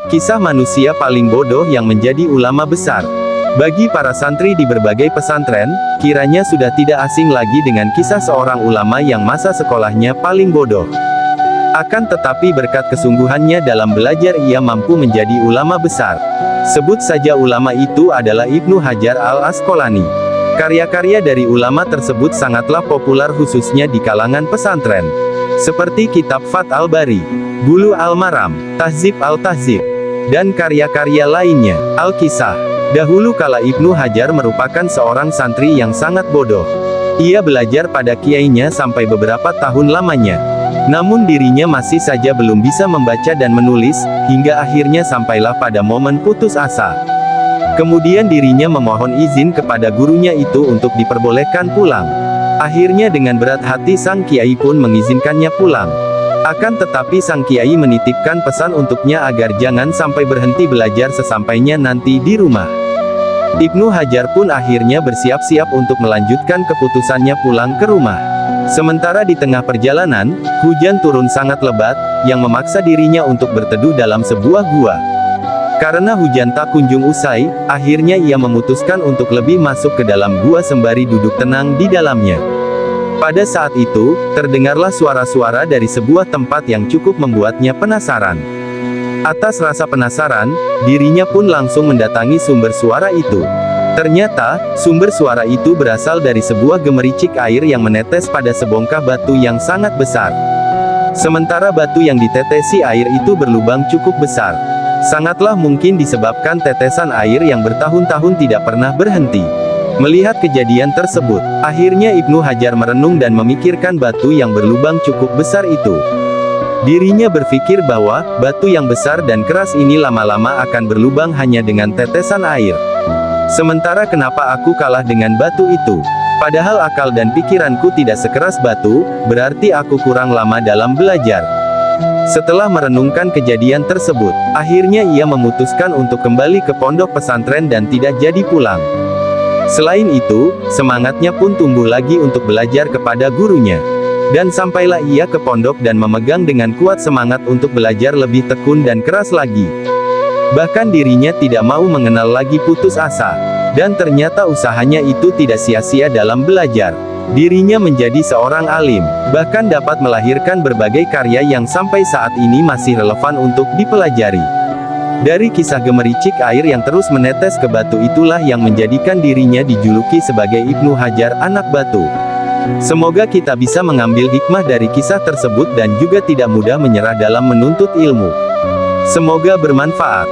Kisah manusia paling bodoh yang menjadi ulama besar. Bagi para santri di berbagai pesantren, kiranya sudah tidak asing lagi dengan kisah seorang ulama yang masa sekolahnya paling bodoh. Akan tetapi berkat kesungguhannya dalam belajar ia mampu menjadi ulama besar. Sebut saja ulama itu adalah Ibnu Hajar al-Asqalani. Karya-karya dari ulama tersebut sangatlah populer khususnya di kalangan pesantren. Seperti kitab Fath al-Bari, Bulu al-Maram, Tahzib al-Tahzib, dan karya-karya lainnya. Al-Kisah. Dahulu kala Ibnu Hajar merupakan seorang santri yang sangat bodoh. Ia belajar pada kiainya sampai beberapa tahun lamanya. Namun dirinya masih saja belum bisa membaca dan menulis, hingga akhirnya sampailah pada momen putus asa. Kemudian dirinya memohon izin kepada gurunya itu untuk diperbolehkan pulang. Akhirnya dengan berat hati sang kiai pun mengizinkannya pulang. Akan tetapi sang kiai menitipkan pesan untuknya agar jangan sampai berhenti belajar sesampainya nanti di rumah. Ibnu Hajar pun akhirnya bersiap-siap untuk melanjutkan keputusannya pulang ke rumah. Sementara di tengah perjalanan, hujan turun sangat lebat, yang memaksa dirinya untuk berteduh dalam sebuah gua. Karena hujan tak kunjung usai, akhirnya ia memutuskan untuk lebih masuk ke dalam gua sembari duduk tenang di dalamnya. Pada saat itu, terdengarlah suara-suara dari sebuah tempat yang cukup membuatnya penasaran. Atas rasa penasaran, dirinya pun langsung mendatangi sumber suara itu. Ternyata, sumber suara itu berasal dari sebuah gemericik air yang menetes pada sebongkah batu yang sangat besar. Sementara batu yang ditetesi air itu berlubang cukup besar. Sangatlah mungkin disebabkan tetesan air yang bertahun-tahun tidak pernah berhenti. Melihat kejadian tersebut, akhirnya Ibnu Hajar merenung dan memikirkan batu yang berlubang cukup besar itu. Dirinya berpikir bahwa, batu yang besar dan keras ini lama-lama akan berlubang hanya dengan tetesan air. Sementara kenapa aku kalah dengan batu itu? Padahal akal dan pikiranku tidak sekeras batu, berarti aku kurang lama dalam belajar. Setelah merenungkan kejadian tersebut, akhirnya ia memutuskan untuk kembali ke pondok pesantren dan tidak jadi pulang. Selain itu, semangatnya pun tumbuh lagi untuk belajar kepada gurunya. Dan sampailah ia ke pondok dan memegang dengan kuat semangat untuk belajar lebih tekun dan keras lagi. Bahkan dirinya tidak mau mengenal lagi putus asa. Dan ternyata usahanya itu tidak sia-sia dalam belajar. Dirinya menjadi seorang alim, bahkan dapat melahirkan berbagai karya yang sampai saat ini masih relevan untuk dipelajari. Dari kisah gemericik air yang terus menetes ke batu itulah yang menjadikan dirinya dijuluki sebagai Ibnu Hajar anak batu. Semoga kita bisa mengambil hikmah dari kisah tersebut dan juga tidak mudah menyerah dalam menuntut ilmu. Semoga bermanfaat.